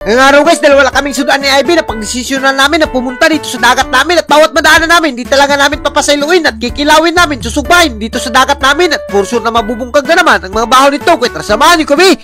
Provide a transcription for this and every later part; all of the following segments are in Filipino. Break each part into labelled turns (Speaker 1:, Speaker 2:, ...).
Speaker 1: Ngayong araw guys, dahil wala kaming sundan ni Ivy na pagdesisyonan namin na pumunta dito sa dagat namin at bawat madaanan namin, di talaga namin papasailuin at kikilawin namin, susugbahin dito sa dagat namin at for sure na mabubungkag na naman ang mga baho nito. Kaya tara, samahan niyo kami!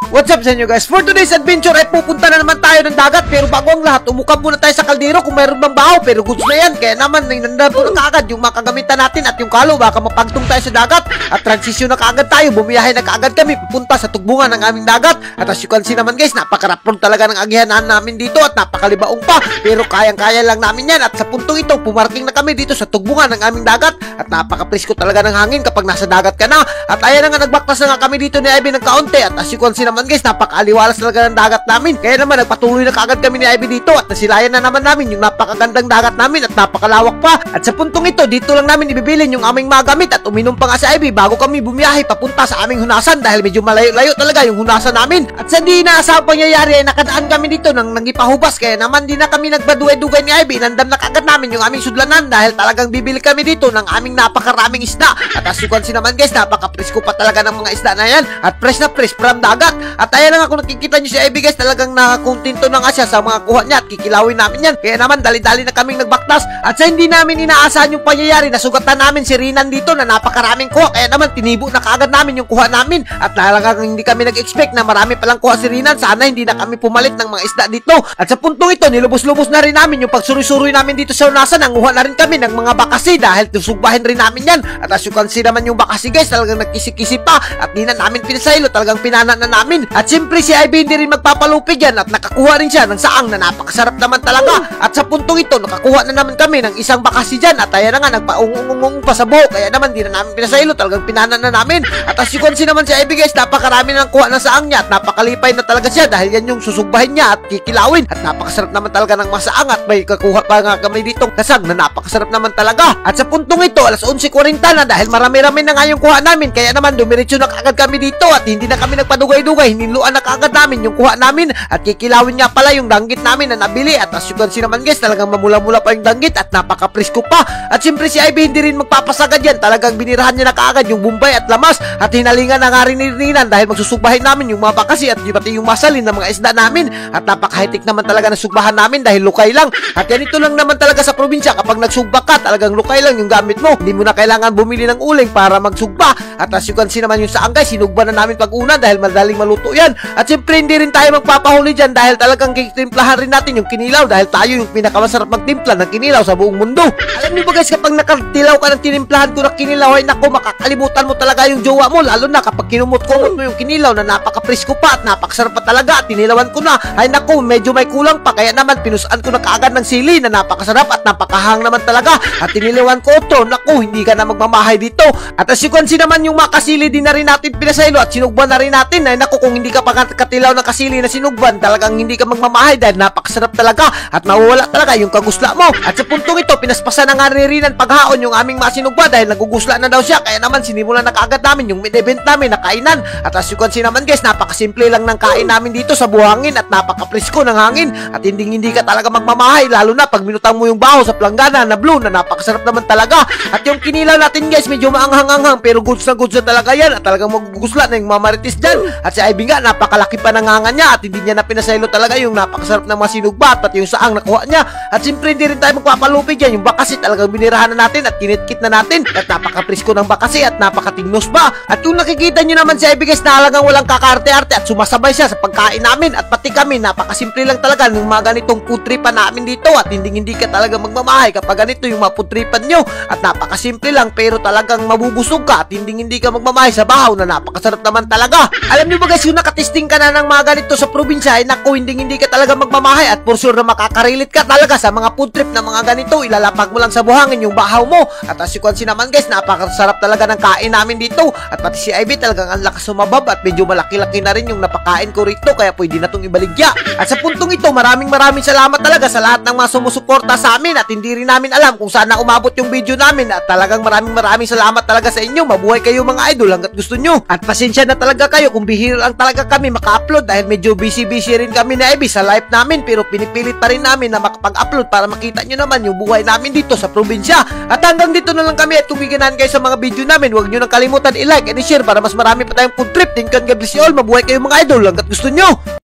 Speaker 1: What's up sa inyo guys? For today's adventure ay pupunta na naman tayo ng dagat. Pero bago ang lahat, umukap muna tayo sa kaldero kung mayroon bang baho. Pero goods na yan, kaya naman nandun na kaagad yung makagamitan natin at yung kalo. Baka mapagtong tayo sa dagat at transisyon na kaagad tayo. Bumiyahe na kaagad kami pupunta sa tugbungan ng aming dagat. At as you can see naman guys, napakarapon talaga ng agihanan namin dito at napakalibaong pa. Pero kayang-kaya lang namin yan. At sa puntong ito, pumarking na kami dito sa tugbungan ng aming dagat. At napaka-presko talaga ng hangin kapag nasa dagat ka na. At ayan na nga, nagbaktas na nga kami dito ni Ivy ng kaunti. At as you can see naman guys, napaka-aliwalas talaga ng dagat namin. Kaya naman nagpatuloy na kaagad kami ni Ivy dito at nasilayan na naman namin yung napakagandang dagat namin at napakalawak pa. At sa puntong ito, dito lang namin ibibilin yung aming mga gamit at uminom pa nga si Ivy bago kami bumiyahe papunta sa aming hunasan dahil medyo malayo-layo talaga yung hunasan namin. At sa di inaasahang pangyayari ay nakadaan kami dito ng nangipahubas, kaya naman di na kami nagbaduay-dugay ni Ivy. Nandam na kaagad namin yung aming sudlanan dahil talagang bibili kami dito ng aming napakaraming isda. At as you can see naman guys, napaka-presko pa talaga ng mga isda na yan at fresh na fresh from dagat. At ayan na nga, kung nakikita nyo si Ivy guys, talagang nakakontinto na nga siya sa mga kuha niya at kikilawin namin yan. Kaya naman dali-dali na kaming nagbaktas at sa hindi namin inaasahan yung pangyayari, nasugatan namin si Rinan dito na napakaraming kuha. Kaya naman tinibo na kaagad namin yung kuha namin at talagang hindi kami nag-expect na marami palang kuha si Rinan. Sana hindi na kami pumalit ng mga isda dito. At sa puntong ito, nilubos-lubos na rin namin yung pagsuroy-suroy namin dito sa unasan. Nanguha na rin kami ng mga bakasi dahil tusugbahin rin namin yan. At as you can see naman yung bakasi guys, talagang nagkisi-kisi pa at di na namin pinasaylo, talagang pinana na namin. At siyempre si Ivy hindi rin magpapalupig yan at nakakuha rin siya ng saang na napakasarap naman talaga. At sa puntong ito, nakakuha na naman kami ng isang bakasi dyan at ayan na nga, nagpaungungungong pa sa buhok. Kaya naman di na namin pinasaylo, talagang pinana na namin. At as you can see naman si Ivy guys, napakarami na kuha ng saang niya at napakalipay na talaga siya dahil yan yung susugbahin niya at kikilawin. At napakasarap naman talaga ng masaang at may kakuha pa nga kami ditong kasag na napakasarap naman talaga. At sa puntong ito, alas 11:40 na dahil marami-rami na nga yung kuha namin. Kaya naman dumiretso na kaagad kami dito at hindi na kami nagpadugay-dugay. Hiniluan na kaagad namin yung kuha namin at kikilawin nga pala yung danggit namin na nabili. At as you can see naman guys, talagang mamula-mula pa yung danggit at napaka-presko pa. At siyempre si Ivy hindi rin magpapasagad yan, talagang binirahan niya na kaagad yung bumbay at lamas at hinalingan na nga rin ni Rinan dahil magsusugbahin namin yung mga bakasi at pati yung masalin ng mga isda namin. At napaka-high-tech naman talaga na sugbahan namin dahil lukay lang. At yan ito lang naman talaga sa probinsya, kapag nagsugba ka, talagang lukay lang yung gamit mo. Hindi mo na kailangan bumili ng uling para magsugba. At as you can see naman yung saang guys, sinugba na namin pag-una dahil madaling maluto yan. At siyempre hindi rin tayo magpapahuli dyan dahil talagang kitimplahan rin natin yung kinilaw dahil tayo yung pinakamasarap magtimpla ng kinilaw sa buong mundo. Alam niyo ba guys, kapag nakatilaw ka ng tinimplahan ko na kinilaw ay naku, makakalimutan mo talaga yung jowa mo, lalo na kapag kinumot-kumot mo yung kinilaw na napaka-presko pa at napakasarap pa talaga. At tinilawan ko na, ay naku, medyo may kulang pa, kaya naman pinusan ko na kaagad ng sili na napakasarap at napakahang naman talaga. At tinilawan ko ito, naku, hindi ka na magmamahay dito. At as you can see naman yung makasili din na rin natin pinasaylo at sinugban na rin natin. Ay naku, kung hindi ka pa katilaw ng kasili na sinugban, talagang hindi ka magmamahay dahil napakasarap talaga at mawawala talaga yung kagusla mo. At sa puntong ito, pinaspasan na nga Rinan paghaon yung aming masinugba dahil nagugusla na daw siya. Kaya naman sinimulan na kaagad namin yung mid-event namin na kainan. At as you can see naman guys, napakasimple lang ng kain namin dito sa buhangin at napaka-presko ng hangin at hindi ka talaga magmamahay, lalo na pag minutang mo yung baho sa planggana na blue na napakasarap naman talaga. At yung kinilaw natin guys, medyo maanghang-anghang pero goods na talaga yan at talagang magugusla na yung mamaritis dyan. At si Ivy nga, napakalaki pa ng hanga niya at hindi niya na pinasaylo talaga yung napakasarap na mga sinugba at pati yung saang nakuha niya. At siyempre hindi rin tayo magpapalupig yan, yung bakasi talagang binirahan na natin at kinitkit na natin at napaka-presko ng bakasi at napakatignos pa. At kung nakikita nyo naman si Ivy guys, na halagang walang kakarte-arte at sumasabay siya sa pagkain namin at pati kami, napakasimple lang talaga ng mga ganitong putripan namin dito at hindi ka talaga magmamahay kapag ganito yung mga putripan nyo at napakasimple lang pero talagang mabubusog ka at hindi ka magmamahay sa bahaw na napakasarap naman talaga. Alam nyo ba guys, yung nakatesting ka na ng mga ganito sa probinsya ay naku, hindi ka talaga magmamahay at for sure na makakarilit ka talaga sa mga food trip na mga ganito. Ilalapag mo lang sa buhangin yung bahaw mo at as you can see naman guys, napakasarap talaga ng kain namin dito at pati si Ivy talagang ang lakas sumabab at medyo malaki-laki na rin yung napakain ko rito kaya pwede na itong ibaligya. At sa puntong ito, maraming salamat talaga sa lahat ng mga sumusuporta sa amin at hindi rin namin alam kung saan na umabot yung video namin at talagang maraming salamat talaga sa inyo. Mabuhay kayo mga idol hanggat gusto nyo at pasensya na talaga kayo kung bihira lang talaga kami maka-upload dahil medyo busy rin kami na Ivy sa live namin pero pinipilit pa rin namin na makapag-upload para makita nyo naman yung buhay namin dito sa probinsya. At hanggang dito na lang kami at kung bigyan kayo sa mga video namin, huwag nyo nang kalimutan i-like and i-share para mas marami pa tayong food trip. Thank you and God bless you all. Mabuhay kayo mga idol hanggat gusto nyo.